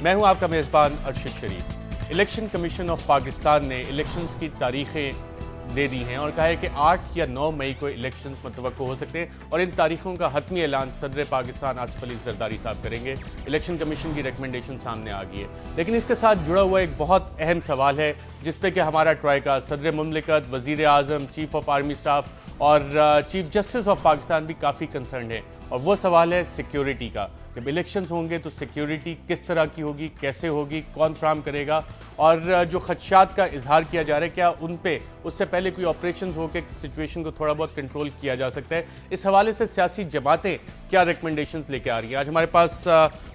میں ہوں آپ کا میزبان ارشد شریف۔ الیکشن کمیشن آف پاکستان نے الیکشنز کی تاریخیں دے دی ہیں اور کہا ہے کہ 8 یا 9 مئی کو الیکشنز متوقع ہو سکتے ہیں اور ان تاریخوں کا حتمی اعلان صدر پاکستان آصف علی زرداری صاحب کریں گے۔ الیکشن کمیشن کی ریکمنڈیشن سامنے آ گئی ہے، لیکن اس کے ساتھ جڑا ہوا ایک بہت اہم سوال ہے جس پہ کہ ہمارا ٹرائیکا صدر مملکت، وزیر اعظم، چیف آف آرمی اسٹاف اور چیف جسٹس آف پاکستان بھی کافی کنسرنڈ ہے، اور وہ سوال ہے سیکیورٹی کا۔ جب الیکشنز ہوں گے تو سیکیورٹی کس طرح کی ہوگی، کیسے ہوگی، کون فراہم کرے گا، اور جو خدشات کا اظہار کیا جا رہا ہے کیا ان پہ اس سے پہلے کوئی آپریشنز ہو کے سچویشن کو تھوڑا بہت کنٹرول کیا جا سکتا ہے۔ اس حوالے سے سیاسی جماعتیں کیا ریکمنڈیشنز لے کے آ رہی ہیں؟ آج ہمارے پاس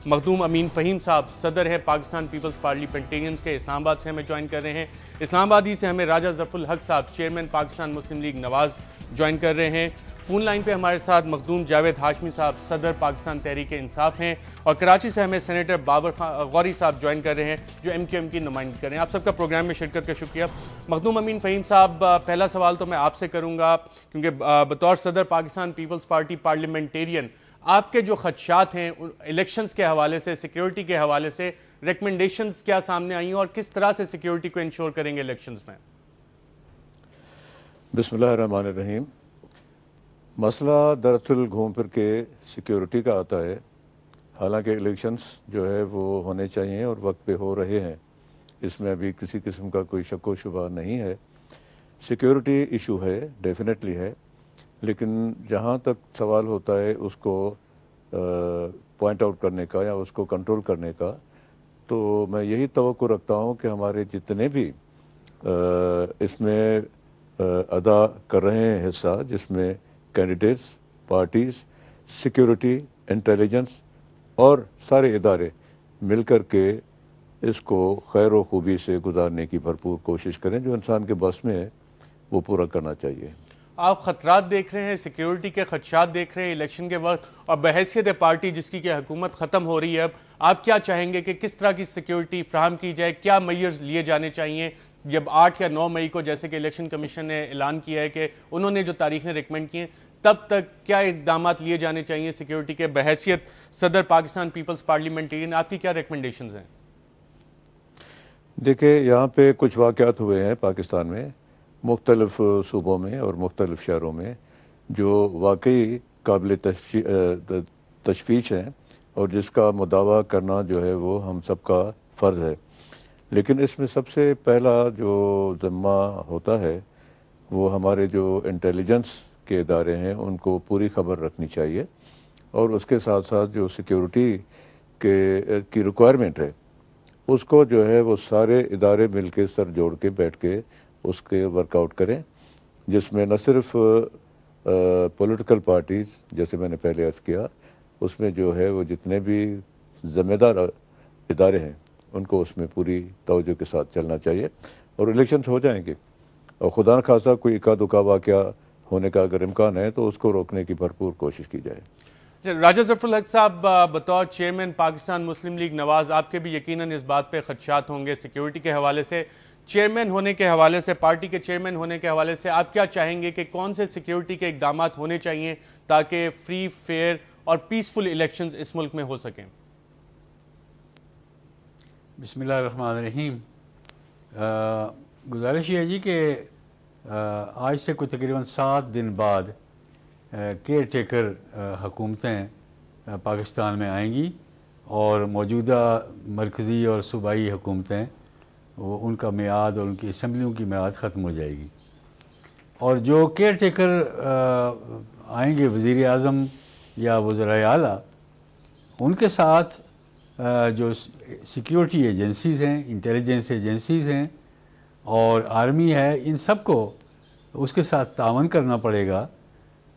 مخدوم امین فہیم صاحب صدر ہیں پاکستان پیپلز پارلیمنٹیرینز کے، اسلام آباد سے ہمیں جوائن کر رہے ہیں۔ اسلام آبادی سے ہمیں راجہ ظفر الحق صاحب چیئرمین پاکستان مسلم لیگ نواز جوائن کر رہے ہیں۔ فون لائن پہ ہمارے ساتھ مخدوم جاوید ہاشمی صاحب صدر پاکستان تحریک انصاف ہیں، اور کراچی سے ہمیں سینیٹر بابر غوری صاحب جوائن کر رہے ہیں جو ایم کیو ایم کی نمائندگی کر رہے ہیں۔ آپ سب کا پروگرام میں شرکت کا شکریہ۔ مخدوم امین فہیم صاحب، پہلا سوال تو میں آپ سے کروں گا کیونکہ بطور صدر پاکستان پیپلز پارٹی پارلیمنٹیرین آپ کے جو خدشات ہیں الیکشنز کے حوالے سے، سیکیورٹی کے حوالے سے، ریکمنڈیشنز کیا سامنے آئی ہیں اور کس طرح سے سیکیورٹی کو انشور کریں گے الیکشنز میں؟ بسم اللہ الرحمن الرحیم۔ مسئلہ دراصل گھوم پھر کے سیکیورٹی کا آتا ہے، حالانکہ الیکشنز جو ہے وہ ہونے چاہیے اور وقت پہ ہو رہے ہیں، اس میں ابھی کسی قسم کا کوئی شک و شبہ نہیں ہے۔ سیکیورٹی ایشو ہے، ڈیفینیٹلی ہے، لیکن جہاں تک سوال ہوتا ہے اس کو پوائنٹ آؤٹ کرنے کا یا اس کو کنٹرول کرنے کا، تو میں یہی توقع رکھتا ہوں کہ ہمارے جتنے بھی اس میں ادا کر رہے ہیں حصہ، جس میں کینڈیڈیٹس، پارٹیز، سیکیورٹی، انٹیلیجنس اور سارے ادارے مل کر کے اس کو خیر و خوبی سے گزارنے کی بھرپور کوشش کریں، جو انسان کے بس میں ہے وہ پورا کرنا چاہیے۔ آپ خطرات دیکھ رہے ہیں، سیکیورٹی کے خدشات دیکھ رہے ہیں الیکشن کے وقت، اور بحیثیت پارٹی جس کی کہ حکومت ختم ہو رہی ہے اب، آپ کیا چاہیں گے کہ کس طرح کی سیکیورٹی فراہم کی جائے؟ کیا میئرز لیے جانے چاہیے جب 8 یا 9 مئی کو، جیسے کہ الیکشن کمیشن نے اعلان کیا ہے کہ انہوں نے جو تاریخیں ریکمینڈ کی ہیں، تب تک کیا اقدامات لیے جانے چاہیے سیکیورٹی کے؟ بحیثیت صدر پاکستان پیپلز پارلیمنٹیرین آپ کی کیا ریکمنڈیشنز ہیں؟ دیکھیں، یہاں پہ کچھ واقعات ہوئے ہیں پاکستان میں، مختلف صوبوں میں اور مختلف شہروں میں، جو واقعی قابل تشویش ہیں اور جس کا مداوع کرنا جو ہے وہ ہم سب کا فرض ہے۔ لیکن اس میں سب سے پہلا جو ذمہ ہوتا ہے وہ ہمارے جو انٹیلیجنس کے ادارے ہیں ان کو پوری خبر رکھنی چاہیے، اور اس کے ساتھ ساتھ جو سیکیورٹی کی ریکوائرمنٹ ہے اس کو جو ہے وہ سارے ادارے مل کے سر جوڑ کے بیٹھ کے اس کے ورک آؤٹ کریں، جس میں نہ صرف پولیٹیکل پارٹیز، جیسے میں نے پہلے عرض کیا، اس میں جو ہے وہ جتنے بھی ذمہ دار ادارے ہیں ان کو اس میں پوری توجہ کے ساتھ چلنا چاہیے، اور الیکشنز ہو جائیں گے، اور خدا نخواستہ کوئی اکا دکا واقعہ ہونے کا اگر امکان ہے تو اس کو روکنے کی بھرپور کوشش کی جائے۔ راجہ ظفر الحق صاحب، بطور چیئرمین پاکستان مسلم لیگ نواز آپ کے بھی یقیناً اس بات پہ خدشات ہوں گے سیکیورٹی کے حوالے سے، چیئرمین ہونے کے حوالے سے، پارٹی کے چیئرمین ہونے کے حوالے سے آپ کیا چاہیں گے کہ کون سے سیکیورٹی کے اقدامات ہونے چاہیے تاکہ فری، فیئر اور پیسفل الیکشنز اس ملک میں ہو سکیں؟ بسم اللہ الرحمن الرحیم۔ گزارش یہ ہے جی کہ آج سے کوئی تقریباً 7 دن بعد کیئر ٹیکر حکومتیں پاکستان میں آئیں گی، اور موجودہ مرکزی اور صوبائی حکومتیں ان کا میعاد اور ان کی اسمبلیوں کی میعاد ختم ہو جائے گی، اور جو کیئر ٹیکر آئیں گے وزیر اعظم یا وزرائے اعلیٰ، ان کے ساتھ جو سیکیورٹی ایجنسیز ہیں، انٹیلیجنس ایجنسیز ہیں اور آرمی ہے، ان سب کو اس کے ساتھ تعاون کرنا پڑے گا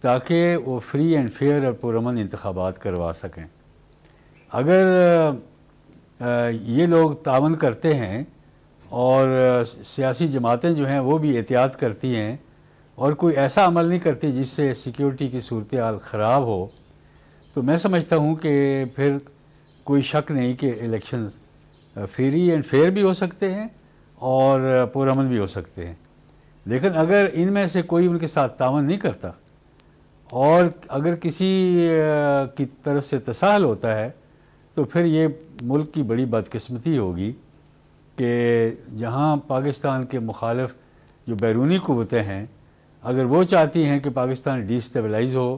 تاکہ وہ فری اینڈ فیئر اور پرامن انتخابات کروا سکیں۔ اگر یہ لوگ تعاون کرتے ہیں اور سیاسی جماعتیں جو ہیں وہ بھی احتیاط کرتی ہیں اور کوئی ایسا عمل نہیں کرتی جس سے سیکیورٹی کی صورتحال خراب ہو، تو میں سمجھتا ہوں کہ پھر کوئی شک نہیں کہ الیکشنز فری اینڈ فیئر بھی ہو سکتے ہیں اور پرامن بھی ہو سکتے ہیں۔ لیکن اگر ان میں سے کوئی ان کے ساتھ تعاون نہیں کرتا اور اگر کسی کی طرف سے تساہل ہوتا ہے تو پھر یہ ملک کی بڑی بدقسمتی ہوگی کہ جہاں پاکستان کے مخالف جو بیرونی قوتیں ہیں، اگر وہ چاہتی ہیں کہ پاکستان ڈی اسٹیبلائز ہو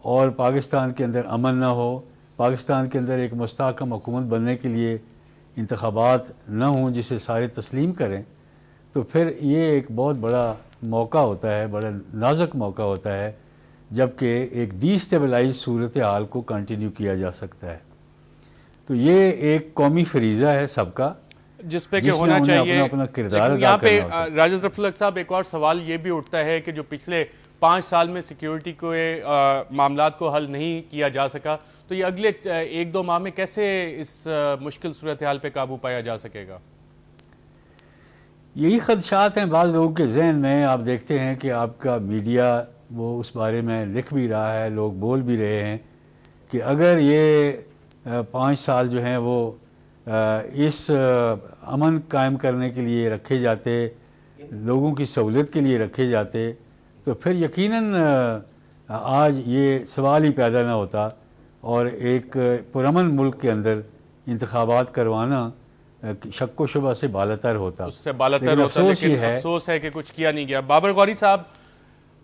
اور پاکستان کے اندر امن نہ ہو، پاکستان کے اندر ایک مستحکم حکومت بننے کے لیے انتخابات نہ ہوں جسے سارے تسلیم کریں، تو پھر یہ ایک بہت بڑا موقع ہوتا ہے، بڑا نازک موقع ہوتا ہے، جبکہ ایک ڈی اسٹیبلائز صورتحال کو کنٹینیو کیا جا سکتا ہے۔ تو یہ ایک قومی فریضہ ہے سب کا، جس پہ کہ ہونا چاہیے، اپنا کردار لیکن ادا یہاں پہ کرنا ہوتا ہے۔ راجہ ظفر الحق صاحب ایک اور سوال یہ بھی اٹھتا ہے کہ جو پچھلے 5 سال میں سیکیورٹی کو معاملات کو حل نہیں کیا جا سکا، تو یہ اگلے 1-2 ماہ میں کیسے اس مشکل صورتحال پہ قابو پایا جا سکے گا؟ یہی خدشات ہیں بعض لوگوں کے ذہن میں۔ آپ دیکھتے ہیں کہ آپ کا میڈیا وہ اس بارے میں لکھ بھی رہا ہے، لوگ بول بھی رہے ہیں کہ اگر یہ 5 سال جو ہیں وہ اس امن قائم کرنے کے لیے رکھے جاتے، لوگوں کی سہولت کے لیے رکھے جاتے، تو پھر یقیناً آج یہ سوال ہی پیدا نہ ہوتا اور ایک پرامن ملک کے اندر انتخابات کروانا شک و شبہ سے بالاتر ہوتا۔ اس سے بالاتر ہوتا، لیکن افسوس ہے کہ کچھ کیا نہیں گیا۔ بابر غوری صاحب،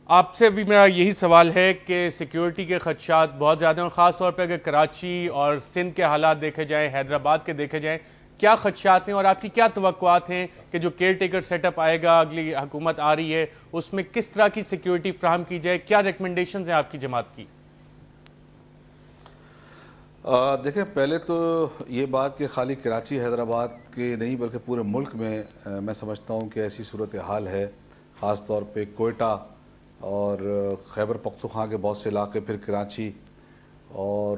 آپ سے بھی میرا یہی سوال ہے کہ سیکیورٹی کے خدشات بہت زیادہ ہیں، اور خاص طور پہ اگر کراچی اور سندھ کے حالات دیکھے جائیں، حیدرآباد کے دیکھے جائیں، کیا خدشات ہیں اور آپ کی کیا توقعات ہیں کہ جو کیئر ٹیکر سیٹ اپ آئے گا، اگلی حکومت آ رہی ہے، اس میں کس طرح کی سیکیورٹی فراہم کی جائے؟ کیا ریکمنڈیشنز ہیں آپ کی جماعت کی؟ دیکھیں، پہلے تو یہ بات کہ خالی کراچی حیدرآباد کے نہیں بلکہ پورے ملک میں سمجھتا ہوں کہ ایسی صورتحال ہے، خاص طور پہ کوئٹہ اور خیبر پختونخوا کے بہت سے علاقے، پھر کراچی، اور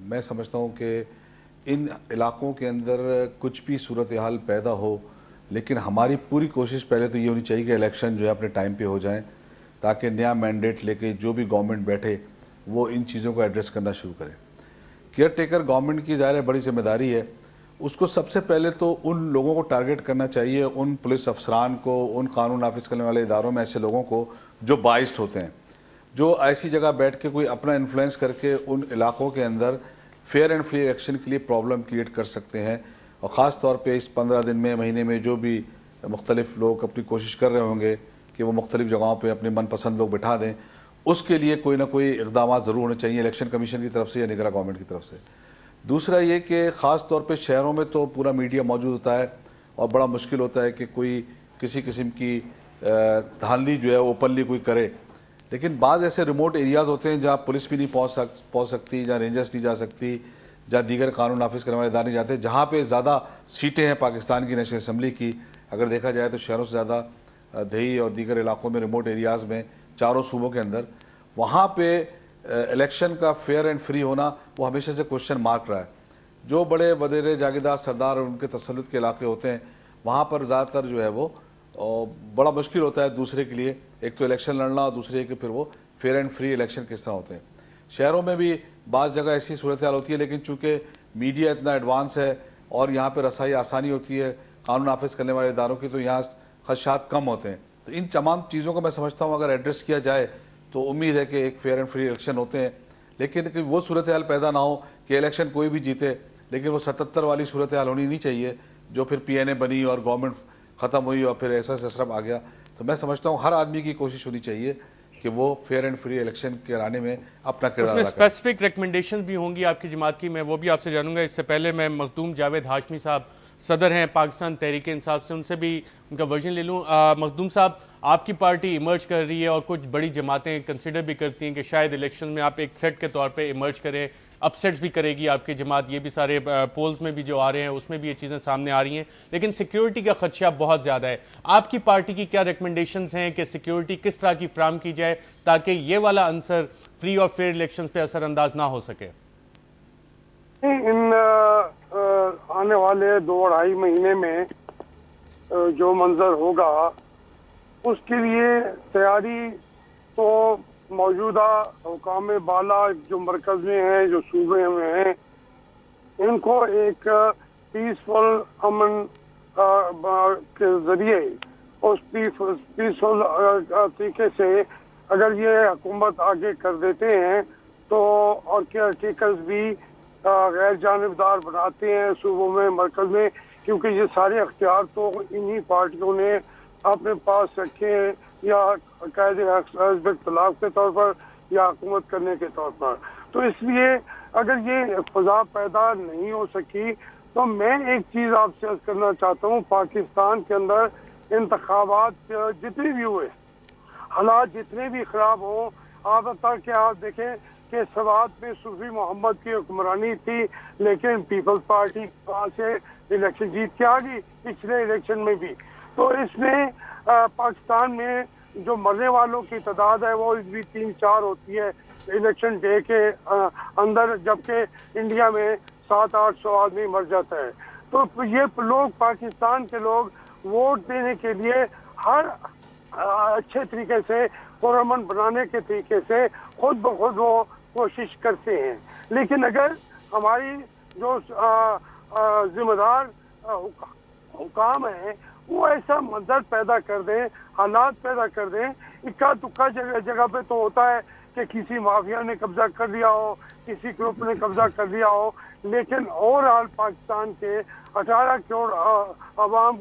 میں سمجھتا ہوں کہ ان علاقوں کے اندر کچھ بھی صورتحال پیدا ہو، لیکن ہماری پوری کوشش پہلے تو یہ ہونی چاہیے کہ الیکشن جو ہے اپنے ٹائم پہ ہو جائیں، تاکہ نیا مینڈیٹ لے کے جو بھی گورنمنٹ بیٹھے وہ ان چیزوں کو ایڈریس کرنا شروع کرے۔ کیئر ٹیکر گورنمنٹ کی ظاہر ہے بڑی ذمہ داری ہے، اس کو سب سے پہلے تو ان لوگوں کو ٹارگٹ کرنا چاہیے، ان پولیس افسران کو، ان قانون نافذ کرنے والے اداروں میں ایسے لوگوں کو جو بائسڈ ہوتے ہیں، جو ایسی جگہ بیٹھ کے کوئی اپنا انفلوئنس کر کے ان علاقوں کے اندر فیئر اینڈ فری الیکشن کے لیے پرابلم کریٹ کر سکتے ہیں۔ اور خاص طور پہ اس 15 دن میں، مہینے میں جو بھی مختلف لوگ اپنی کوشش کر رہے ہوں گے کہ وہ مختلف جگہوں پہ اپنے من پسند لوگ بٹھا دیں، اس کے لیے کوئی نہ کوئی اقدامات ضرور ہونے چاہیے الیکشن کمیشن کی طرف سے یا نگراں گورنمنٹ کی طرف سے۔ دوسرا یہ کہ خاص طور پہ شہروں میں تو پورا میڈیا موجود ہوتا ہے اور بڑا مشکل ہوتا ہے کہ کوئی کسی قسم کی دھاندلی جو ہے اوپنلی کوئی کرے، لیکن بعض ایسے ریموٹ ایریاز ہوتے ہیں جہاں پولیس بھی نہیں پہنچ سکتی، جہاں رینجرز نہیں جا سکتی، جہاں دیگر قانون نافذ کرنے والے ادارے نہیں جاتے، جہاں پہ زیادہ سیٹیں ہیں پاکستان کی نیشنل اسمبلی کی، اگر دیکھا جائے تو شہروں سے زیادہ دیہی اور دیگر علاقوں میں، ریموٹ ایریاز میں، چاروں صوبوں کے اندر، وہاں پہ الیکشن کا فیئر اینڈ فری ہونا وہ ہمیشہ سے کوشچن مارک رہا ہے۔ جو بڑے وزیر جاگیردار سردار اور ان کے تسلط کے علاقے ہوتے ہیں، وہاں پر زیادہ تر جو ہے وہ بڑا مشکل ہوتا ہے دوسرے کے لیے، ایک تو الیکشن لڑنا اور دوسرے کہ پھر وہ فیئر اینڈ فری الیکشن کس طرح ہوتے ہیں۔ شہروں میں بھی بعض جگہ ایسی صورتحال ہوتی ہے، لیکن چونکہ میڈیا اتنا ایڈوانس ہے اور یہاں پہ رسائی آسانی ہوتی ہے قانون نافذ کرنے والے اداروں کی، تو یہاں خدشات کم ہوتے ہیں۔ تو ان تمام چیزوں کو میں سمجھتا ہوں اگر ایڈریس کیا جائے تو امید ہے کہ ایک فیئر اینڈ فری الیکشن ہوتے ہیں، لیکن کہ وہ صورتحال پیدا نہ ہو کہ الیکشن کوئی بھی جیتے، لیکن وہ 77 والی صورتحال ہونی نہیں چاہیے جو پھر پی این اے بنی اور گورنمنٹ ختم ہوئی اور پھر ایسا سسٹم آ گیا۔ تو میں سمجھتا ہوں ہر آدمی کی کوشش ہونی چاہیے کہ وہ فیئر اینڈ فری الیکشن کرانے میں اپنا کردار اس میں اسپیسیفک ریکمنڈیشن بھی ہوں گی آپ کی جماعت کی، میں وہ بھی آپ سے جانوں گا۔ اس سے پہلے میں مخدوم جاوید ہاشمی صاحب صدر ہیں پاکستان تحریک انصاف سے، ان سے بھی ان کا ورژن لے لوں۔ مخدوم صاحب، آپ کی پارٹی ایمرج کر رہی ہے اور کچھ بڑی جماعتیں کنسیڈر بھی کرتی ہیں کہ شاید الیکشن میں آپ ایک تھریٹ کے طور پہ ایمرج کریں، اپسیٹس بھی کرے گی آپ کی جماعت، یہ بھی سارے پولز میں بھی جو آ رہے ہیں اس میں بھی یہ چیزیں سامنے آ رہی ہیں، لیکن سیکیورٹی کا خدشہ بہت زیادہ ہے۔ آپ کی پارٹی کی کیا ریکمنڈیشنز ہیں کہ سیکیورٹی کس طرح کی فراہم کی جائے تاکہ یہ والا عنصر فری اور فیئر الیکشنز پہ اثر انداز نہ ہو سکے؟ ان آنے والے 2-2.5 مہینے میں جو منظر ہوگا اس کے لیے تیاری تو موجودہ حکام بالا جو مرکز میں ہیں، جو صوبے میں ہیں، ان کو ایک پیسفل امن کے ذریعے، اس پیسفل طریقے سے اگر یہ حکومت آگے کر دیتے ہیں تو، اور کیئر ٹیکرز بھی غیر جانبدار بناتے ہیں صوبوں میں، مرکز میں، کیونکہ یہ سارے اختیار تو انہی پارٹیوں نے اپنے پاس رکھے ہیں، یا قائد حزب اختلاف کے طور پر یا حکومت کرنے کے طور پر۔ تو اس لیے اگر یہ فضا پیدا نہیں ہو سکی تو میں ایک چیز آپ سے عرض کرنا چاہتا ہوں، پاکستان کے اندر انتخابات جتنے بھی ہوئے، حالات جتنے بھی خراب ہوں، آپ تک کہ آپ دیکھیں کہ سوات میں صوفی محمد کی حکمرانی تھی، لیکن پیپلز پارٹی وہاں سے الیکشن جیت کے آ گئی پچھلے الیکشن میں بھی۔ تو اس میں پاکستان میں جو مرنے والوں کی تعداد ہے وہ بھی 3-4 ہوتی ہے الیکشن ڈے کے اندر، جبکہ انڈیا میں 700-800 آدمی مر جاتا ہے۔ تو یہ لوگ، پاکستان کے لوگ ووٹ دینے کے لیے ہر اچھے طریقے سے، پرامن بنانے کے طریقے سے خود بخود وہ کوشش کرتے ہیں، لیکن اگر ہماری جو ذمہ دار حکام ہیں وہ ایسا منظر پیدا کر دیں، حالات پیدا کر دیں، اکا دکا جگہ پہ تو ہوتا ہے کہ کسی مافیا نے قبضہ کر لیا ہو، کسی گروپ نے قبضہ کر لیا ہو، لیکن اوور آل پاکستان کے 18 کروڑ عوام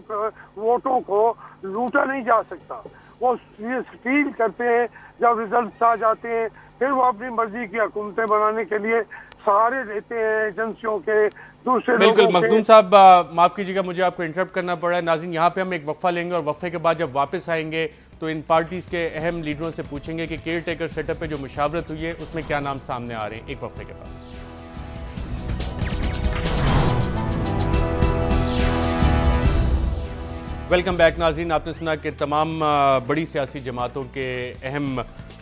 ووٹوں کو لوٹا نہیں جا سکتا۔ وہ سٹیل کرتے ہیں، جب ریزلٹس آ جاتے ہیں پھر وہ اپنی مرضی کی حکومتیں بنانے کے لیے سہارے لیتے ہیں ایجنسیوں کے، دوسرے لوگوں کے۔ بالکل مخدوم صاحب، معاف کیجیے گا مجھے آپ کو انٹرپٹ کرنا پڑا ہے۔ ناظرین، یہاں پہ ہم ایک وقفہ لیں گے اور وقفے کے بعد جب واپس آئیں گے تو ان پارٹیز کے اہم لیڈروں سے پوچھیں گے کہ کیئر ٹیکر سیٹ اپ پہ جو مشاورت ہوئی ہے اس میں کیا نام سامنے آ رہے ہیں، ایک وقفے کے بعد۔ ویلکم بیک ناظرین، آپ نے سنا کہ تمام بڑی سیاسی جماعتوں کے اہم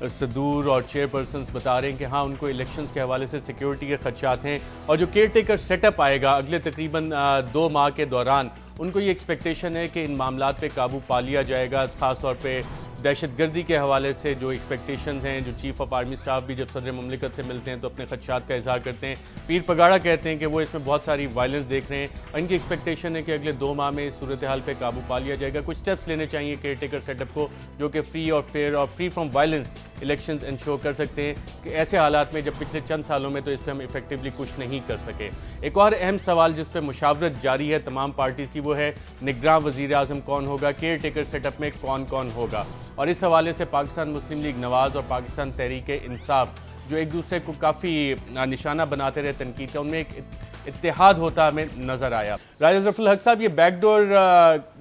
صدور اور چیئر پرسنز بتا رہے ہیں کہ ہاں ان کو الیکشنز کے حوالے سے سیکیورٹی کے خدشات ہیں، اور جو کیئر ٹیکر سیٹ اپ آئے گا اگلے تقریباً 2 ماہ کے دوران، ان کو یہ ایکسپیکٹیشن ہے کہ ان معاملات پہ قابو پا لیا جائے گا، خاص طور پہ دہشت گردی کے حوالے سے جو ایکسپیکٹیشنز ہیں۔ جو چیف آف آرمی سٹاف بھی جب صدر مملکت سے ملتے ہیں تو اپنے خدشات کا اظہار کرتے ہیں۔ پیر پگاڑا کہتے ہیں کہ وہ اس میں بہت ساری وائلنس دیکھ رہے ہیں، اور ان کی ایکسپیکٹیشن ہے کہ اگلے 2 ماہ میں اس صورتحال پہ قابو پا لیا جائے گا۔ کچھ سٹیپس لینے چاہیے کیئر ٹیکر سیٹ اپ کو جو کہ فری اور فیئر اور free from violence elections ensure کر سکتے ہیں، کہ ایسے حالات میں جب پچھلے چند سالوں میں تو اس پہ ہم ایفیکٹولی کچھ نہیں کر سکے۔ ایک اور اہم سوال جس پہ مشاورت جاری ہے تمام پارٹیز کی، وہ ہے نگراں وزیر اعظم کون ہوگا، کیئر ٹیکر سیٹ اپ میں کون کون ہوگا۔ اور اس حوالے سے پاکستان مسلم لیگ نواز اور پاکستان تحریک انصاف جو ایک دوسرے کو کافی نشانہ بناتے رہے تنقید کا، ان میں ایک اتحاد ہوتا ہمیں نظر آیا۔ راجہ ظفر الحق صاحب، یہ بیک ڈور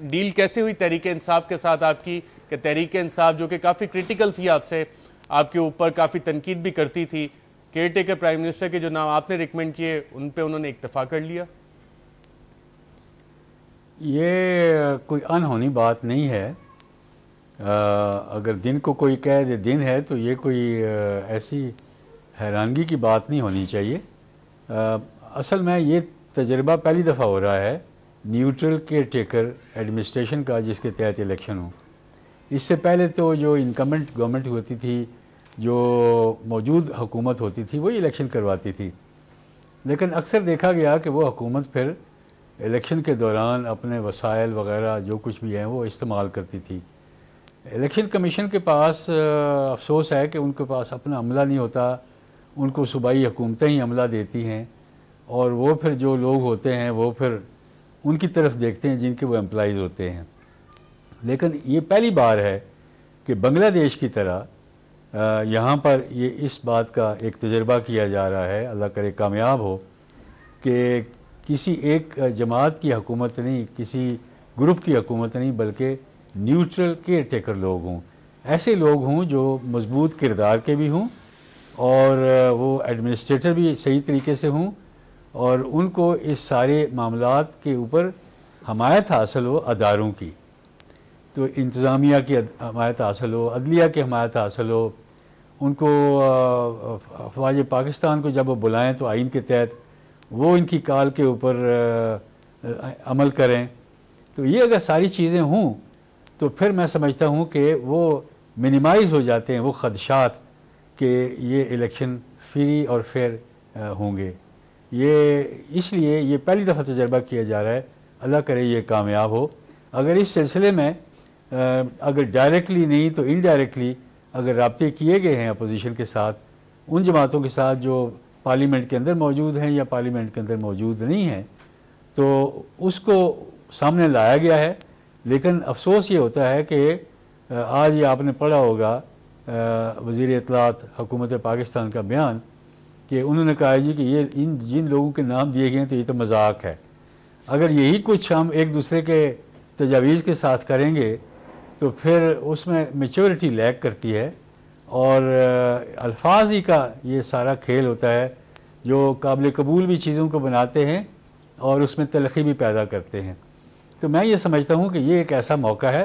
ڈیل کیسے ہوئی تحریک انصاف کے ساتھ آپ کی، کہ تحریک انصاف جو کہ کافی کریٹیکل تھی آپ سے، آپ کے اوپر کافی تنقید بھی کرتی تھی، کیئر ٹیکر پرائم منسٹر کے جو نام آپ نے ریکمینڈ کیے ان پہ انہوں نے اکتفا کر لیا؟ یہ کوئی انہونی بات نہیں ہے۔ اگر دن کو کوئی کہہ دے دن ہے تو یہ کوئی ایسی حیرانگی کی بات نہیں ہونی چاہیے۔ اصل میں یہ تجربہ پہلی دفعہ ہو رہا ہے نیوٹرل کیئر ٹیکر ایڈمنسٹریشن کا جس کے تحت الیکشن ہو۔ اس سے پہلے تو جو انکمبنٹ گورنمنٹ ہوتی تھی، جو موجود حکومت ہوتی تھی، وہی الیکشن کرواتی تھی، لیکن اکثر دیکھا گیا کہ وہ حکومت پھر الیکشن کے دوران اپنے وسائل وغیرہ جو کچھ بھی ہیں وہ استعمال کرتی تھی۔ الیکشن کمیشن کے پاس افسوس ہے کہ ان کے پاس اپنا عملہ نہیں ہوتا، ان کو صوبائی حکومتیں ہی عملہ دیتی ہیں، اور وہ پھر جو لوگ ہوتے ہیں وہ پھر ان کی طرف دیکھتے ہیں جن کے وہ امپلائیز ہوتے ہیں۔ لیکن یہ پہلی بار ہے کہ بنگلہ دیش کی طرح یہاں پر یہ اس بات کا ایک تجربہ کیا جا رہا ہے، اللہ کرے کامیاب ہو، کہ کسی ایک جماعت کی حکومت نہیں، کسی گروپ کی حکومت نہیں، بلکہ نیوٹرل کیئر ٹیکر لوگ ہوں، ایسے لوگ ہوں جو مضبوط کردار کے بھی ہوں، اور وہ ایڈمنسٹریٹر بھی صحیح طریقے سے ہوں، اور ان کو اس سارے معاملات کے اوپر حمایت حاصل ہو اداروں کی، تو انتظامیہ کی حمایت حاصل ہو، عدلیہ کی حمایت حاصل ہو، ان کو افواج پاکستان کو جب وہ بلائیں تو آئین کے تحت وہ ان کی کال کے اوپر عمل کریں۔ تو یہ اگر ساری چیزیں ہوں تو پھر میں سمجھتا ہوں کہ وہ منیمائز ہو جاتے ہیں وہ خدشات کہ یہ الیکشن فری اور فیئر ہوں گے۔ یہ اس لیے یہ پہلی دفعہ تجربہ کیا جا رہا ہے، اللہ کرے یہ کامیاب ہو۔ اگر اس سلسلے میں اگر ڈائریکٹلی نہیں تو انڈائریکٹلی اگر رابطے کیے گئے ہیں اپوزیشن کے ساتھ، ان جماعتوں کے ساتھ جو پارلیمنٹ کے اندر موجود ہیں یا پارلیمنٹ کے اندر موجود نہیں ہیں، تو اس کو سامنے لایا گیا ہے۔ لیکن افسوس یہ ہوتا ہے کہ آج یہ آپ نے پڑھا ہوگا وزیر اطلاعات حکومت پاکستان کا بیان کہ انہوں نے کہا جی کہ یہ جن لوگوں کے نام دیے گئے ہیں تو یہ تو مذاق ہے۔ اگر یہی کچھ ہم ایک دوسرے کے تجاویز کے ساتھ کریں گے تو پھر اس میں میچورٹی لیک کرتی ہے، اور الفاظ ہی کا یہ سارا کھیل ہوتا ہے جو قابل قبول بھی چیزوں کو بناتے ہیں اور اس میں تلخی بھی پیدا کرتے ہیں۔ تو میں یہ سمجھتا ہوں کہ یہ ایک ایسا موقع ہے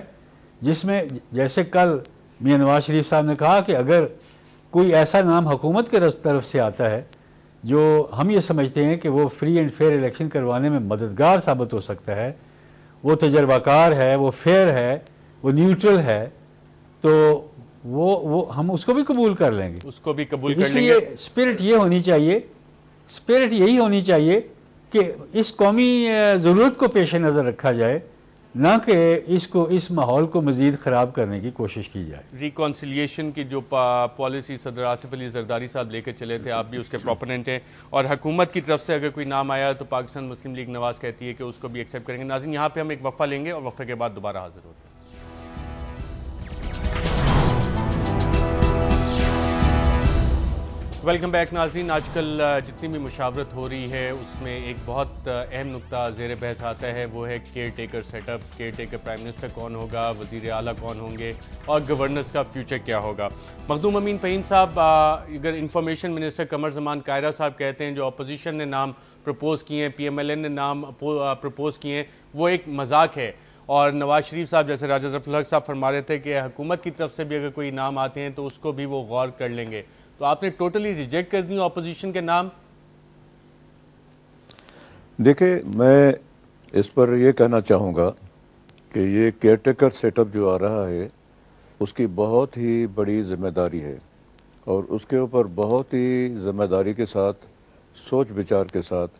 جس میں جیسے کل میاں نواز شریف صاحب نے کہا کہ اگر کوئی ایسا نام حکومت کے طرف سے آتا ہے جو ہم یہ سمجھتے ہیں کہ وہ فری اینڈ فیئر الیکشن کروانے میں مددگار ثابت ہو سکتا ہے، وہ تجربہ کار ہے، وہ فیئر ہے، وہ نیوٹرل ہے، تو وہ ہم اس کو بھی قبول کر لیں گے، اس کو بھی قبول کر اس لیں لیے گے۔ اسپرٹ یہ ہونی چاہیے، اسپرٹ یہی ہونی چاہیے کہ اس قومی ضرورت کو پیش نظر رکھا جائے، نہ کہ اس ماحول کو مزید خراب کرنے کی کوشش کی جائے۔ ریکانسیلیشن کی جو پالیسی صدر آصف علی زرداری صاحب لے کے چلے تھے، آپ بھی اس کے پروپوننٹ ہیں، اور حکومت کی طرف سے اگر کوئی نام آیا تو پاکستان مسلم لیگ نواز کہتی ہے کہ اس کو بھی ایکسیپٹ کریں گے۔ ناظرین، یہاں پہ ہم ایک وقفہ لیں گے اور وقفے کے بعد دوبارہ حاضر ہوتے ہیں۔ ویلکم بیک ناظرین، آج کل جتنی بھی مشاورت ہو رہی ہے اس میں ایک بہت اہم نقطہ زیر بحث آتا ہے، وہ ہے care taker set up. Care taker prime minister کون ہوگا، وزیر اعلیٰ کون ہوں گے، اور گورنرز کا فیوچر کیا ہوگا۔ مخدوم امین فہیم صاحب، اگر انفارمیشن منسٹر قمر زمان کائرہ صاحب کہتے ہیں جو اپوزیشن نے نام پرپوز کیے ہیں، پی ایم ایل این نے نام پرپوز کیے ہیں، وہ ایک مذاق ہے، اور نواز شریف صاحب جیسے راجہ ظفر الحق صاحب فرما رہے تھے کہ حکومت کی طرف سے بھی اگر کوئی نام آتے ہیں تو اس کو بھی وہ غور کر لیں گے، تو آپ نے ٹوٹلی ریجیکٹ کر دی اپوزیشن کے نام؟ دیکھیں، میں اس پر یہ کہنا چاہوں گا کہ یہ کیئر ٹیکر سیٹ اپ جو آ رہا ہے اس کی بہت ہی بڑی ذمہ داری ہے، اور اس کے اوپر بہت ہی ذمہ داری کے ساتھ، سوچ بچار کے ساتھ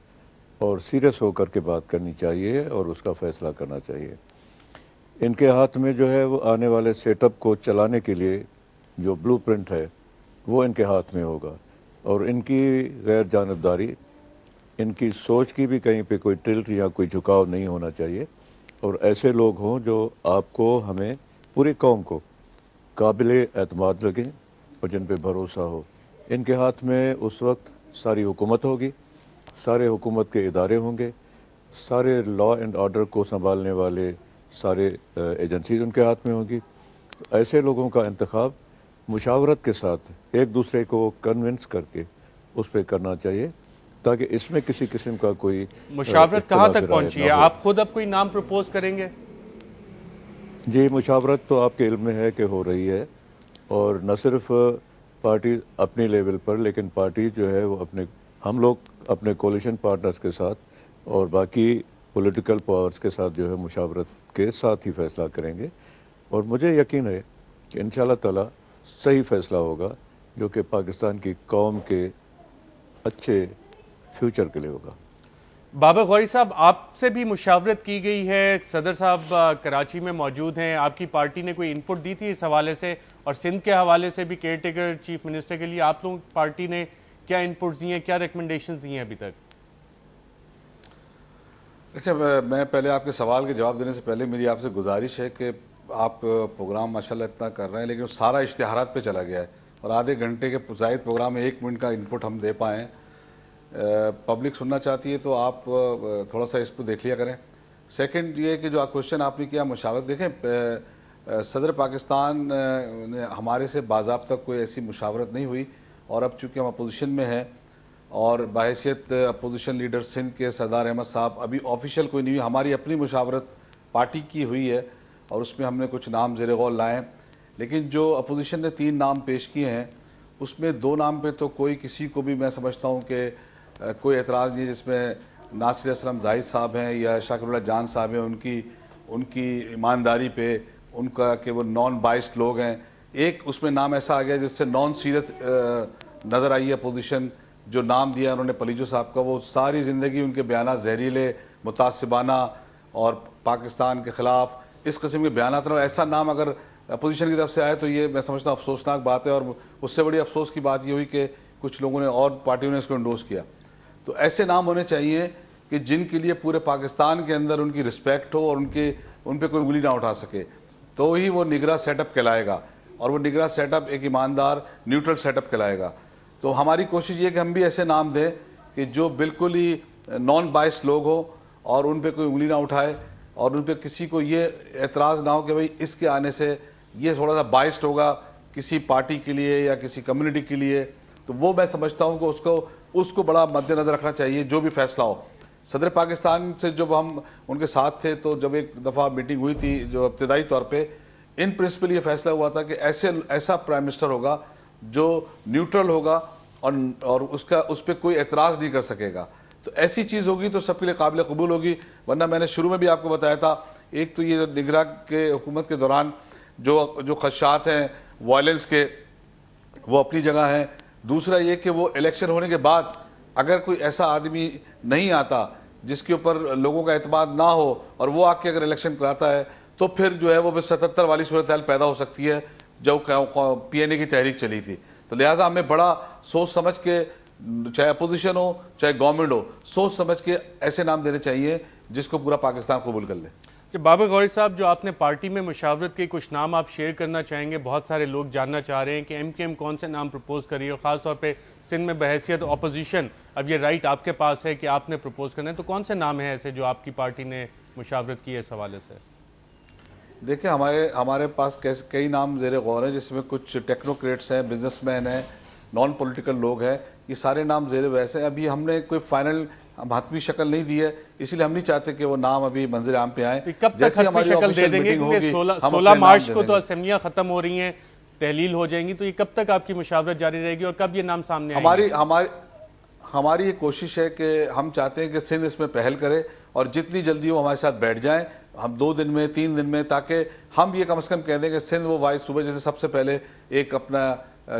اور سیریس ہو کر کے بات کرنی چاہیے اور اس کا فیصلہ کرنا چاہیے۔ ان کے ہاتھ میں جو ہے وہ آنے والے سیٹ اپ کو چلانے کے لیے جو بلو پرنٹ ہے وہ ان کے ہاتھ میں ہوگا، اور ان کی غیر جانبداری، ان کی سوچ کی بھی کہیں پہ کوئی ٹلٹ یا کوئی جھکاؤ نہیں ہونا چاہیے، اور ایسے لوگ ہوں جو آپ کو، ہمیں، پوری قوم کو قابل اعتماد لگیں اور جن پہ بھروسہ ہو۔ ان کے ہاتھ میں اس وقت ساری حکومت ہوگی، سارے حکومت کے ادارے ہوں گے، سارے لا اینڈ آرڈر کو سنبھالنے والے سارے ایجنسیز ان کے ہاتھ میں ہوں گی۔ ایسے لوگوں کا انتخاب مشاورت کے ساتھ ایک دوسرے کو کنونس کر کے اس پہ کرنا چاہیے، تاکہ اس میں کسی قسم کا کوئی مشاورت کہاں تک پہنچی ہے؟ آپ خود اب کوئی نام پرپوز کریں گے؟ جی، مشاورت تو آپ کے علم میں ہے کہ ہو رہی ہے، اور نہ صرف پارٹی اپنی لیول پر، لیکن پارٹی جو ہے وہ ہم لوگ اپنے کولیشن پارٹنرز کے ساتھ اور باقی پولیٹیکل پاورز کے ساتھ جو ہے مشاورت کے ساتھ ہی فیصلہ کریں گے، اور مجھے یقین ہے کہ انشاءاللہ تعالی صحیح فیصلہ ہوگا جو کہ پاکستان کی قوم کے اچھے فیوچر کے لیے ہوگا۔ بابر غوری صاحب، آپ سے بھی مشاورت کی گئی ہے، صدر صاحب کراچی میں موجود ہیں، آپ کی پارٹی نے کوئی انپٹ دی تھی اس حوالے سے، اور سندھ کے حوالے سے بھی کیئر ٹیکر چیف منسٹر کے لیے آپ لوگ پارٹی نے کیا انپٹس دی ہیں، کیا ریکمنڈیشنز دی ہیں ابھی تک؟ دیکھیں، میں پہلے آپ کے سوال کے جواب دینے سے پہلے میری آپ سے گزارش ہے کہ آپ پروگرام ماشاءاللہ اتنا کر رہے ہیں، لیکن سارا اشتہارات پہ چلا گیا ہے، اور آدھے گھنٹے کے زائد پروگرام میں 1 منٹ کا انپٹ ہم دے پائیں۔ پبلک سننا چاہتی ہے تو آپ تھوڑا سا اس کو دیکھ لیا کریں۔ سیکنڈ یہ کہ جو کوشچن آپ نے کیا مشاورت، دیکھیں صدر پاکستان نے ہمارے سے باضابطہ کوئی ایسی مشاورت نہیں ہوئی، اور اب چونکہ ہم اپوزیشن میں ہیں اور بحیثیت اپوزیشن لیڈر سندھ کے سردار احمد صاحب، ابھی آفیشیل کوئی نہیں ہوئی، ہماری اپنی مشاورت پارٹی کی ہوئی ہے اور اس میں ہم نے کچھ نام زیر غور لائے ہیں، لیکن جو اپوزیشن نے 3 نام پیش کیے ہیں اس میں 2 نام پہ تو کوئی کسی کو بھی میں سمجھتا ہوں کہ کوئی اعتراض نہیں ہے، جس میں ناصر اسلم زاہد صاحب ہیں یا شاکر اللہ جان صاحب ہیں، ان کی ایمانداری پہ، ان کا کہ وہ نان بائسڈ لوگ ہیں۔ ایک اس میں نام ایسا آ گیا جس سے نان سیرت نظر آئی ہے اپوزیشن، جو نام دیا انہوں نے پلیجو صاحب کا، وہ ساری زندگی ان کے بیانات زہریلے، متعصبانہ اور پاکستان کے خلاف اس قسم کے بیانات، اور ایسا نام اگر اپوزیشن کی طرف سے آئے تو یہ میں سمجھتا ہوں افسوسناک بات ہے، اور اس سے بڑی افسوس کی بات یہ ہوئی کہ کچھ لوگوں نے اور پارٹیوں نے اس کو انڈورس کیا. تو ایسے نام ہونے چاہیے کہ جن کے لیے پورے پاکستان کے اندر ان کی رسپیکٹ ہو اور ان پہ کوئی انگلی نہ اٹھا سکے, تو ہی وہ نگراں سیٹ اپ کہلائے گا, اور وہ نگراں سیٹ اپ ایک ایماندار نیوٹرل سیٹ اپ کہلائے گا. تو ہماری کوشش یہ کہ ہم بھی ایسے نام دیں کہ جو بالکل ہی نان بائس لوگ ہوں اور ان پہ کوئی انگلی نہ اٹھائے, اور ان پہ کسی کو یہ اعتراض نہ ہو کہ بھئی اس کے آنے سے یہ تھوڑا سا بائسڈ ہوگا کسی پارٹی کے لیے یا کسی کمیونٹی کے لیے. تو وہ میں سمجھتا ہوں کہ اس کو بڑا مد نظر رکھنا چاہیے جو بھی فیصلہ ہو. صدر پاکستان سے جب ہم ان کے ساتھ تھے تو جب ایک دفعہ میٹنگ ہوئی تھی جو ابتدائی طور پہ ان پرنسپل یہ فیصلہ ہوا تھا کہ ایسا پرائم منسٹر ہوگا جو نیوٹرل ہوگا اور اس پہ کوئی اعتراض نہیں کر سکے گا. تو ایسی چیز ہوگی تو سب کے لیے قابل قبول ہوگی. ورنہ میں نے شروع میں بھی آپ کو بتایا تھا, ایک تو یہ نگراں کے حکومت کے دوران جو خدشات ہیں وائلنس کے وہ اپنی جگہ ہیں. دوسرا یہ کہ وہ الیکشن ہونے کے بعد اگر کوئی ایسا آدمی نہیں آتا جس کے اوپر لوگوں کا اعتماد نہ ہو اور وہ آ کے اگر الیکشن کراتا ہے تو پھر جو ہے وہ 77 والی صورتحال پیدا ہو سکتی ہے جو پی این اے کی تحریک چلی تھی. تو لہٰذا ہمیں بڑا سوچ سمجھ کے, چاہے اپوزیشن ہو چاہے گورنمنٹ ہو, سوچ سمجھ کے ایسے نام دینے چاہیے جس کو پورا پاکستان قبول کر لے. بابر غوری صاحب, جو آپ نے پارٹی میں مشاورت کے کچھ نام آپ شیئر کرنا چاہیں گے؟ بہت سارے لوگ جاننا چاہ رہے ہیں کہ ایم کون سے نام پرپوز کری, اور خاص طور پہ سندھ میں بحیثیت اپوزیشن اب یہ رائٹ آپ کے پاس ہے کہ آپ نے پرپوز کرنا ہے, تو کون سے نام ہیں ایسے جو آپ کی پارٹی نے مشاورت کی ہے اس حوالے سے؟ دیکھیں ہمارے پاس کئی نام زیر غور ہیں, جس میں کچھ ٹیکنوکریٹس ہیں, بزنس مین ہیں, نان پولیٹیکل لوگ ہیں. یہ سارے نام زیر بحث ہیں. ابھی ہم نے کوئی فائنل حتمی شکل نہیں دی ہے, اسی لیے ہم نہیں چاہتے کہ وہ نام ابھی منظر عام پہ آئیں. کب تک حتمی شکل دے دیں گے؟ کیونکہ 16 مارچ کو تو اسمبلیاں ختم ہو رہی ہیں, تحلیل ہو جائیں گی, تو یہ کب تک آپ کی مشاورت جاری رہے گی اور کب یہ نام سامنے آئیں گے؟ ہماری یہ کوشش ہے کہ ہم چاہتے ہیں کہ سندھ اس میں پہل کرے اور جتنی جلدی وہ ہمارے ساتھ بیٹھ جائیں, ہم 2 دن میں 3 دن میں, تاکہ ہم یہ کم از کم کہہ دیں کہ سندھ وہ وائس صوبے جیسے سب سے پہلے ایک اپنا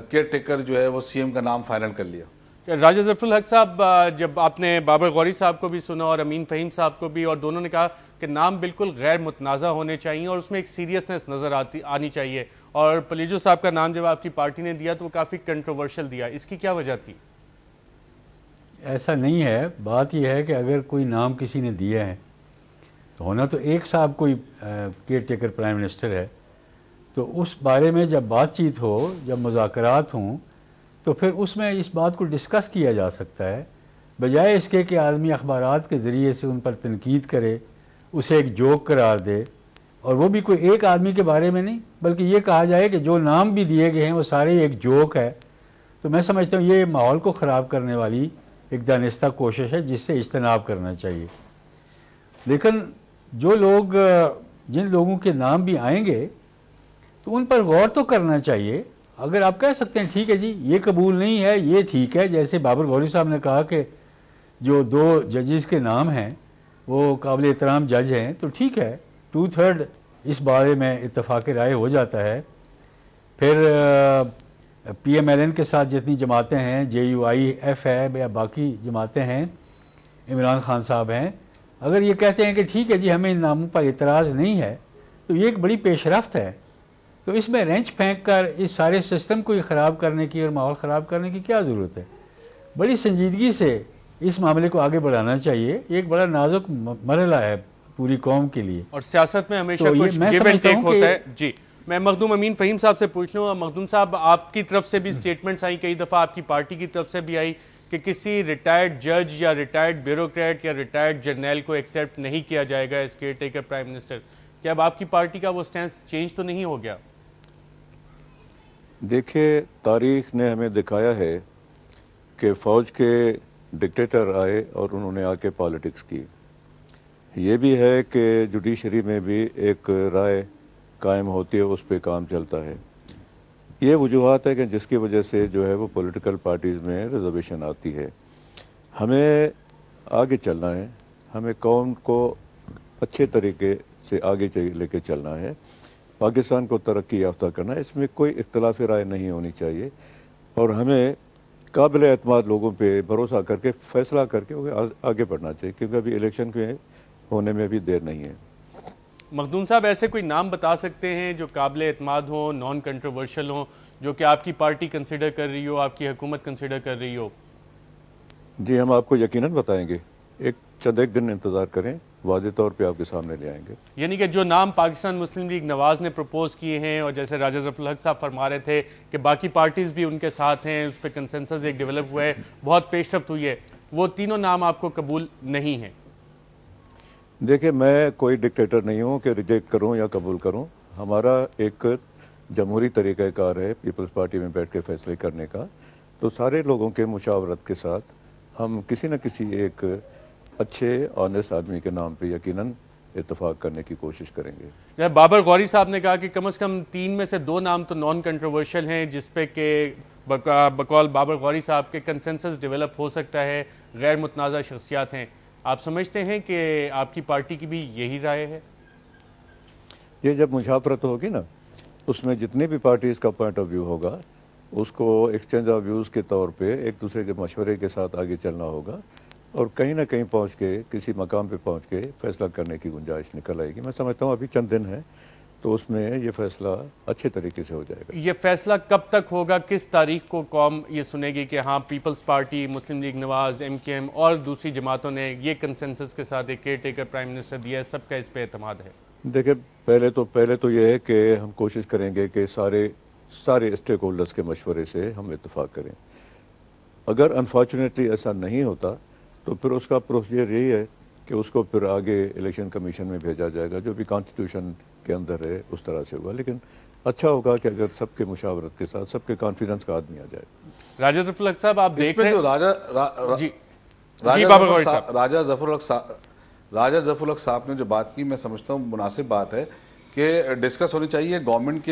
کیئر ٹیکر جو ہے وہ سی ایم کا نام فائنل کر لیا. راجہ ظفر الحق صاحب, جب آپ نے بابر غوری صاحب کو بھی سنا اور امین فہیم صاحب کو بھی, اور دونوں نے کہا کہ نام بالکل غیر متنازع ہونے چاہیے اور اس میں ایک سیریسنس نظر آنی چاہیے, اور پلیجو صاحب کا نام جب آپ کی پارٹی نے دیا تو وہ کافی کنٹروورشل دیا, اس کی کیا وجہ تھی؟ ایسا نہیں ہے. بات یہ ہے کہ اگر کوئی نام کسی نے دیا ہے تو ہونا تو ایک صاحب کوئی کیئر ٹیکر پرائم منسٹر ہے, تو اس بارے میں جب بات چیت ہو, جب مذاکرات ہوں, تو پھر اس میں اس بات کو ڈسکس کیا جا سکتا ہے, بجائے اس کے کہ آدمی اخبارات کے ذریعے سے ان پر تنقید کرے, اسے ایک جوک قرار دے, اور وہ بھی کوئی ایک آدمی کے بارے میں نہیں, بلکہ یہ کہا جائے کہ جو نام بھی دیے گئے ہیں وہ سارے ایک جوک ہے. تو میں سمجھتا ہوں یہ ماحول کو خراب کرنے والی ایک دانستہ کوشش ہے جس سے اجتناب کرنا چاہیے. لیکن جو لوگ, جن لوگوں کے نام بھی آئیں گے تو ان پر غور تو کرنا چاہیے. اگر آپ کہہ سکتے ہیں ٹھیک ہے جی یہ قبول نہیں ہے, یہ ٹھیک ہے, جیسے بابر غوری صاحب نے کہا کہ جو 2 ججز کے نام ہیں وہ قابل احترام جج ہیں, تو ٹھیک ہے, 2/3 اس بارے میں اتفاق رائے ہو جاتا ہے. پھر پی ایم ایل این کے ساتھ جتنی جماعتیں ہیں, JUIF ہے یا باقی جماعتیں ہیں, عمران خان صاحب ہیں, اگر یہ کہتے ہیں کہ ٹھیک ہے جی ہمیں ان ناموں پر اعتراض نہیں ہے, تو یہ ایک بڑی پیش رفت ہے. تو اس میں رینچ پھینک کر اس سارے سسٹم کو خراب کرنے کی اور ماحول خراب کرنے کی کیا ضرورت ہے؟ بڑی سنجیدگی سے اس معاملے کو آگے بڑھانا چاہیے. یہ ایک بڑا نازک مرحلہ ہے پوری قوم کے لیے, اور سیاست میں ہمیشہ کچھ گیو اینڈ ٹیک ہوتا ہے. جی, میں مخدوم امین فہیم صاحب سے پوچھ لوں. مخدوم صاحب, آپ کی طرف سے بھی سٹیٹمنٹس آئیں, کئی دفعہ آپ کی پارٹی کی طرف سے بھی آئی کہ کسی ریٹائرڈ جج یا ریٹائرڈ بیوروکریٹ یا ریٹائرڈ جرنیل کو ایکسیپٹ نہیں کیا جائے گا as care taker prime minister. کیا اب آپ کی پارٹی کا وہ سٹینس چینج تو نہیں ہو گیا؟ دیکھیے, تاریخ نے ہمیں دکھایا ہے کہ فوج کے ڈکٹیٹر آئے اور انہوں نے آ کے پالیٹکس کی. یہ بھی ہے کہ جوڈیشری میں بھی ایک رائے قائم ہوتی ہے, اس پہ کام چلتا ہے. یہ وجوہات ہے کہ جس کی وجہ سے جو ہے وہ پولیٹیکل پارٹیز میں ریزرویشن آتی ہے. ہمیں آگے چلنا ہے, ہمیں قوم کو اچھے طریقے سے آگے لے کے چلنا ہے, پاکستان کو ترقی یافتہ کرنا ہے. اس میں کوئی اختلاف رائے نہیں ہونی چاہیے, اور ہمیں قابل اعتماد لوگوں پہ بھروسہ کر کے فیصلہ کر کے آگے بڑھنا چاہیے, کیونکہ ابھی الیکشن کے ہونے میں بھی دیر نہیں ہے. مخدوم صاحب ایسے کوئی نام بتا سکتے ہیں جو قابل اعتماد ہوں, نان کنٹروورشل ہوں, جو کہ آپ کی پارٹی کنسیڈر کر رہی ہو, آپ کی حکومت کنسیڈر کر رہی ہو؟ جی ہم آپ کو یقیناً بتائیں گے, ایک دن انتظار کریں, واضح طور پہ آپ کے سامنے لے آئیں گے. یعنی کہ جو نام پاکستان مسلم لیگ نواز نے پروپوز کیے ہیں, اور جیسے راجہ ظفر الحق صاحب فرما رہے تھے کہ باقی پارٹیز بھی ان کے ساتھ ہیں, اس پہ کنسنسس ایک ڈیولپ ہوا ہے, بہت پیش رفت ہوئی ہے, وہ تینوں نام آپ کو قبول نہیں ہیں؟ دیکھیں میں کوئی ڈکٹیٹر نہیں ہوں کہ ریجیکٹ کروں یا قبول کروں. ہمارا ایک جمہوری طریقہ کار ہے پیپلز پارٹی میں بیٹھ کے فیصلے کرنے کا, تو سارے لوگوں کے مشاورت کے ساتھ ہم کسی نہ کسی ایک اچھے آنیسٹ آدمی کے نام پہ یقیناً اتفاق کرنے کی کوشش کریں گے. بابر غوری صاحب نے کہا کہ کم از کم 3 میں سے 2 نام تو نان کنٹروورشل ہیں, جس پہ کہ بقول بابر غوری صاحب کے کنسنسس ڈیولپ ہو سکتا ہے, غیر متنازع شخصیات ہیں. آپ سمجھتے ہیں کہ آپ کی پارٹی کی بھی یہی رائے ہے؟ یہ جب مشاورت ہوگی نا, اس میں جتنی بھی پارٹیز کا پوائنٹ آف ویو ہوگا, اس کو ایکسچینج آف ویوز کے طور پہ ایک دوسرے کے مشورے کے ساتھ آگے چلنا ہوگا, اور کہیں نہ کہیں پہنچ کے کسی مقام پہ پہنچ کے فیصلہ کرنے کی گنجائش نکل آئے گی. میں سمجھتا ہوں ابھی چند دن ہیں تو اس میں یہ فیصلہ اچھے طریقے سے ہو جائے گا. یہ فیصلہ کب تک ہوگا, کس تاریخ کو قوم یہ سنے گی کہ ہاں پیپلز پارٹی, مسلم لیگ نواز, MKM اور دوسری جماعتوں نے یہ کنسنسس کے ساتھ ایک کیئر ٹیکر پرائم منسٹر دیا ہے, سب کا اس پہ اعتماد ہے؟ دیکھیں پہلے تو یہ ہے کہ ہم کوشش کریں گے کہ سارے اسٹیک ہولڈرز کے مشورے سے ہم اتفاق کریں. اگر انفارچونیٹلی ایسا نہیں ہوتا تو پھر اس کا پروسیجر یہی ہے کہ اس کو پھر آگے الیکشن کمیشن میں بھیجا جائے گا, جو بھی کانسٹیٹیوشن کے اندر ہے اس طرح سے ہوگا. لیکن اچھا ہوگا کہ اگر سب کے مشاورت کے ساتھ سب کے کانفیڈنس کا آدمی آ جائے. راجہ ظفر الحق صاحب آپ دیکھ رہے ہیں جی بابر غوری صاحب, راجہ ظفر الحق صاحب نے جو بات کی, میں سمجھتا ہوں مناسب بات ہے کہ ڈسکس ہونی چاہیے. گورنمنٹ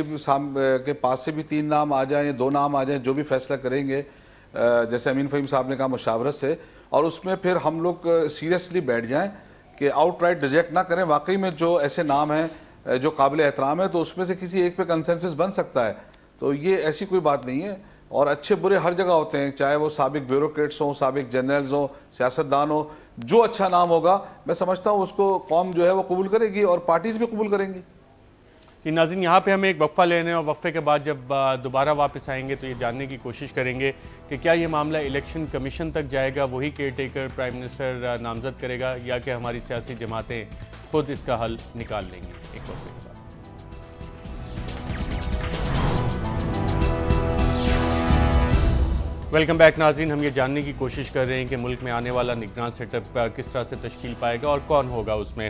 کے پاس سے بھی 3 نام آ جائیں, 2 نام آ جائیں, جو بھی فیصلہ کریں گے, جیسے امین فہیم صاحب نے کہا مشاورت سے, اور اس میں پھر ہم لوگ سیریسلی بیٹھ جائیں کہ آؤٹ رائٹ ریجیکٹ نہ کریں. واقعی میں جو ایسے نام ہیں جو قابل احترام ہے, تو اس میں سے کسی ایک پہ کنسنسس بن سکتا ہے. تو یہ ایسی کوئی بات نہیں ہے, اور اچھے برے ہر جگہ ہوتے ہیں, چاہے وہ سابق بیوروکریٹس ہوں, سابق جنرلز ہوں, سیاستدان ہوں. جو اچھا نام ہوگا میں سمجھتا ہوں اس کو قوم جو ہے وہ قبول کرے گی, اور پارٹیز بھی قبول کریں گی. ناظرین یہاں پہ ہمیں ایک وقفہ لینے ہیں, اور وقفے کے بعد جب دوبارہ واپس آئیں گے تو یہ جاننے کی کوشش کریں گے کہ کیا یہ معاملہ الیکشن کمیشن تک جائے گا, وہی کیئر ٹیکر پرائم منسٹر نامزد کرے گا, یا کہ ہماری سیاسی جماعتیں خود اس کا حل نکال لیں گی. ایک وقفے کے بعد. ویلکم بیک ناظرین, ہم یہ جاننے کی کوشش کر رہے ہیں کہ ملک میں آنے والا نگران سیٹ اپ کس طرح سے تشکیل پائے گا اور کون ہوگا اس میں.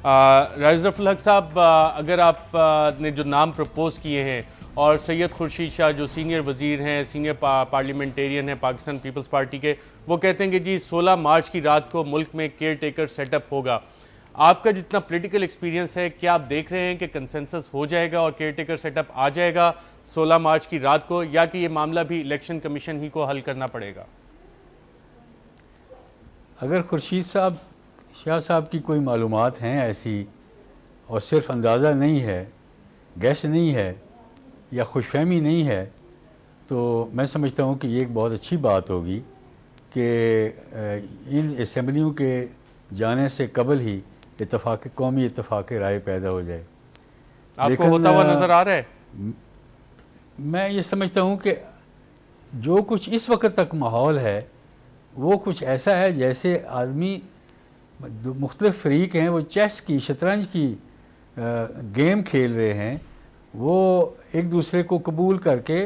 راجہ ظفر الحق صاحب, اگر آپ نے جو نام پروپوز کیے ہیں, اور سید خورشید شاہ جو سینئر وزیر ہیں, سینئر پارلیمنٹیرین ہیں پاکستان پیپلز پارٹی کے, وہ کہتے ہیں کہ جی 16 مارچ کی رات کو ملک میں کیئر ٹیکر سیٹ اپ ہوگا. آپ کا جتنا پولیٹیکل ایکسپیرینس ہے, کیا آپ دیکھ رہے ہیں کہ کنسنسس ہو جائے گا اور کیئر ٹیکر سیٹ اپ آ جائے گا 16 مارچ کی رات کو, یا کہ یہ معاملہ بھی الیکشن کمیشن ہی کو حل کرنا پڑے گا؟ اگر خورشید صاحب شاہ صاحب کی کوئی معلومات ہیں ایسی, اور صرف اندازہ نہیں ہے, گیس نہیں ہے, یا خوش فہمی نہیں ہے, تو میں سمجھتا ہوں کہ یہ ایک بہت اچھی بات ہوگی کہ ان اسمبلیوں کے جانے سے قبل ہی قومی اتفاق رائے پیدا ہو جائے. آپ کو ہوتا ہوا نظر آ رہا ہے؟ میں یہ سمجھتا ہوں کہ جو کچھ اس وقت تک ماحول ہے وہ کچھ ایسا ہے جیسے آدمی مختلف فریق ہیں, وہ چیس کی, شطرنج کی گیم کھیل رہے ہیں, وہ ایک دوسرے کو قبول کر کے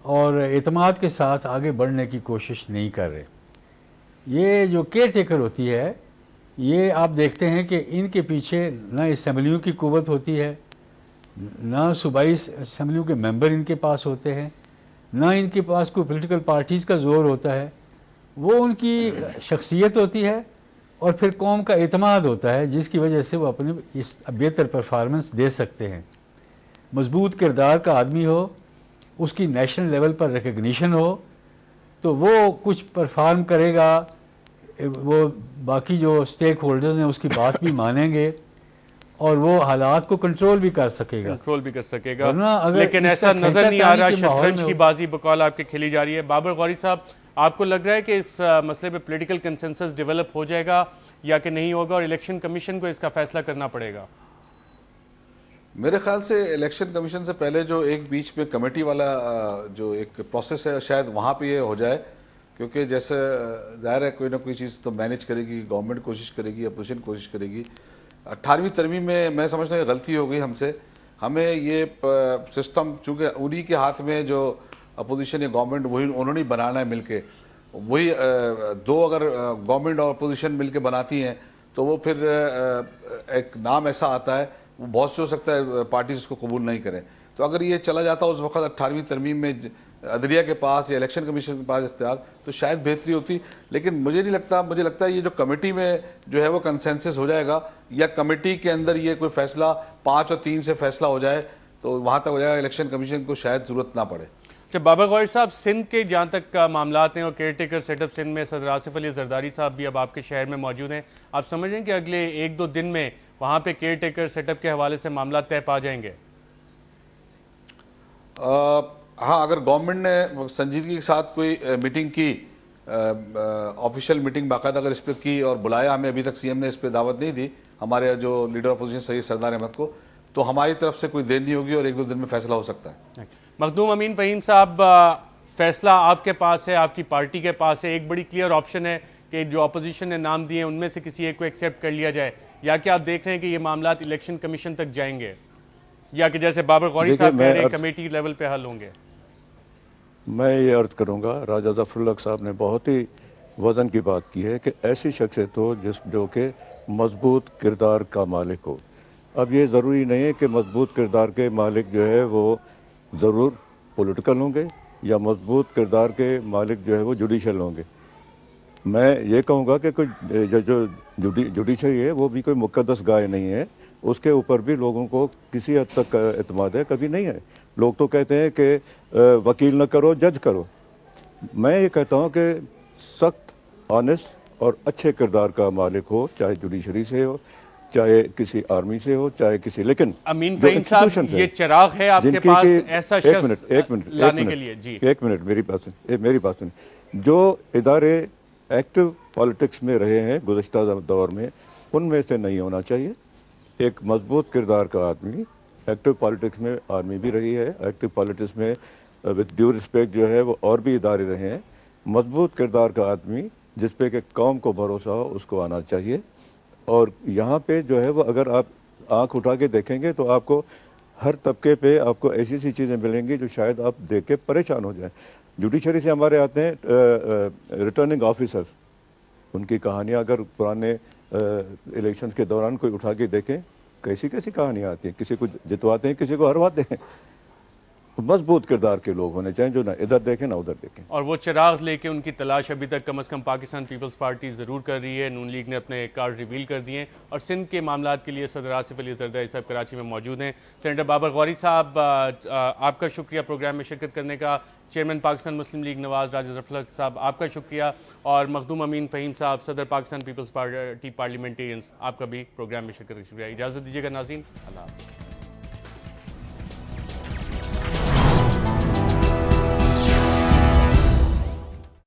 اور اعتماد کے ساتھ آگے بڑھنے کی کوشش نہیں کر رہے. یہ جو کیئر ٹیکر ہوتی ہے, یہ آپ دیکھتے ہیں کہ ان کے پیچھے نہ اسمبلیوں کی قوت ہوتی ہے, نہ صوبائی اسمبلیوں کے ممبر ان کے پاس ہوتے ہیں, نہ ان کے پاس کوئی پولیٹیکل پارٹیز کا زور ہوتا ہے. وہ ان کی شخصیت ہوتی ہے, اور پھر قوم کا اعتماد ہوتا ہے, جس کی وجہ سے وہ اپنے بہتر پرفارمنس دے سکتے ہیں. مضبوط کردار کا آدمی ہو, اس کی نیشنل لیول پر ریکگنیشن ہو, تو وہ کچھ پرفارم کرے گا, وہ باقی جو اسٹیک ہولڈرز ہیں اس کی بات بھی مانیں گے, اور وہ حالات کو کنٹرول بھی کر سکے گا. لیکن ایسا نظر نہیں آ رہا. شطرنج کی بازی بقول آپ کے کھیلی جا رہی ہے. بابر غوری صاحب, آپ کو لگ رہا ہے کہ اس مسئلے پہ پولیٹیکل کنسنسس ڈیولپ ہو جائے گا یا کہ نہیں ہوگا, اور الیکشن کمیشن کو اس کا فیصلہ کرنا پڑے گا؟ میرے خیال سے الیکشن کمیشن سے پہلے جو ایک بیچ میں کمیٹی والا جو ایک پروسیس ہے شاید وہاں پہ یہ ہو جائے، کیونکہ جیسے ظاہر ہے کوئی نہ کوئی چیز تو مینیج کرے گی، گورنمنٹ کوشش کرے گی، اپوزیشن کوشش کرے گی۔ 18ویں ترمیم میں سمجھتا ہوں یہ غلطی ہو گئی ہم سے، ہمیں یہ سسٹم چونکہ انہی کے ہاتھ میں جو اپوزیشن یا گورنمنٹ وہی انہوں نے بنانا ہے مل کے، وہی دو اگر گورنمنٹ اور اپوزیشن مل کے بناتی ہیں تو وہ پھر ایک نام ایسا آتا ہے، وہ بہت سے ہو سکتا ہے پارٹیز اس کو قبول نہیں کریں۔ تو اگر یہ چلا جاتا اس وقت 18ویں ترمیم میں عدلیہ کے پاس یا الیکشن کمیشن کے پاس اختیار، تو شاید بہتری ہوتی، لیکن مجھے نہیں لگتا، مجھے لگتا ہے یہ جو کمیٹی میں جو ہے وہ کنسنسس ہو جائے گا، یا کمیٹی کے اندر یہ کوئی فیصلہ 5 اور 3 سے فیصلہ ہو جائے تو وہاں تک ہو جائے گا، الیکشن کمیشن کو شاید ضرورت نہ پڑے۔ اچھا بابر غوری صاحب، سندھ کے جہاں تک معاملات ہیں اور care taker set up Sindh میں صدر آصف علی زرداری صاحب بھی اب آپ کے شہر میں موجود ہیں، آپ سمجھ رہے ہیں کہ اگلے 1-2 دن میں وہاں پہ کیئر ٹیکر سیٹ اپ کے حوالے سے معاملات طے پا جائیں گے؟ ہاں، اگر گورنمنٹ نے سنجیدگی کے ساتھ کوئی میٹنگ کی، آفیشیل میٹنگ باقاعدہ اگر اس پہ کی اور بلایا، ہمیں ابھی تک سی ایم نے اس پہ دعوت نہیں دی ہمارے جو لیڈر اپوزیشن سید سردار احمد کو، تو ہماری طرف سے کوئی دیر نہیں ہوگی اور 1-2 دن میں فیصلہ ہو سکتا ہے۔ مخدوم امین فہیم صاحب، فیصلہ آپ کے پاس ہے، آپ کی پارٹی کے پاس ہے، ایک بڑی کلیئر آپشن ہے کہ جو اپوزیشن نے نام دیے ہیں ان میں سے کسی ایک کو ایکسیپٹ کر لیا جائے، یا کہ آپ دیکھ رہے ہیں کہ یہ معاملات الیکشن کمیشن تک جائیں گے، یا کہ جیسے بابر غوری صاحب کہہ رہے ہیں کمیٹی لیول پہ حل ہوں گے؟ میں یہ عرض کروں گا، راجہ ظفر الحق صاحب نے بہت ہی وزن کی بات کی ہے کہ ایسی شخصیت ہو جو کہ مضبوط کردار کا مالک ہو۔ اب یہ ضروری نہیں ہے کہ مضبوط کردار کے مالک جو ہے وہ ضرور پولیٹیکل ہوں گے یا مضبوط کردار کے مالک جو ہے وہ جوڈیشل ہوں گے۔ میں یہ کہوں گا کہ کوئی جو جوڈیشری ہے وہ بھی کوئی مقدس گائے نہیں ہے، اس کے اوپر بھی لوگوں کو کسی حد تک اعتماد ہے، کبھی نہیں ہے۔ لوگ تو کہتے ہیں کہ وکیل نہ کرو جج کرو، میں یہ کہتا ہوں کہ سخت آنےسٹ اور اچھے کردار کا مالک ہو، چاہے جوڈیشری سے ہو، چاہے کسی آرمی سے ہو، چاہے کسی، لیکن امین فہیم صاحب یہ چراغ ہے آپ کے پاس ایسا شخص لانے کے لیے؟ جی ایک منٹ میری بات سنیں۔ جو ادارے ایکٹیو پالیٹکس میں رہے ہیں گزشتہ دور میں، ان میں سے نہیں ہونا چاہیے۔ ایک مضبوط کردار کا آدمی، ایکٹیو پالیٹکس میں آرمی بھی رہی ہے، ایکٹیو پالیٹکس میں وتھ ڈیو رسپیکٹ جو ہے وہ اور بھی ادارے رہے ہیں، مضبوط کردار کا آدمی جس پہ کہ قوم کو بھروسہ ہو اس کو آنا چاہیے۔ اور یہاں پہ جو ہے وہ اگر آپ آنکھ اٹھا کے دیکھیں گے تو آپ کو ہر طبقے پہ آپ کو ایسی ایسی چیزیں ملیں گی جو شاید آپ دیکھ کے پریشان ہو جائیں۔ جوڈیشری سے ہمارے آتے ہیں ریٹرننگ آفیسرز، ان کی کہانیاں اگر پرانے الیکشن کے دوران کوئی اٹھا کے دیکھیں، کیسی کیسی کہانیاں آتی ہیں، کسی کو جتواتے ہیں، کسی کو ہرواتے ہیں۔ مضبوط کردار کے لوگ ہونے چاہیے جو نہ ادھر دیکھیں نہ ادھر دیکھیں، اور وہ چراغ لے کے ان کی تلاش ابھی تک کم از کم پاکستان پیپلز پارٹی ضرور کر رہی ہے۔ نون لیگ نے اپنے کارڈ ریویل کر دیے ہیں اور سندھ کے معاملات کے لیے صدر آصف علی زرداری صاحب کراچی میں موجود ہیں۔ سینیٹر بابر غوری صاحب، آپ کا شکریہ پروگرام میں شرکت کرنے کا۔ چیئرمین پاکستان مسلم لیگ نواز راجہ ظفر الحق صاحب، آپ کا شکریہ۔ اور مخدوم امین فہیم صاحب، صدر پاکستان پیپلز پارٹی پارلیمنٹیرینز، آپ کا بھی پروگرام میں شرکت کا شکریہ۔ اجازت دیجیے گا ناظرین، اللہ حافظ۔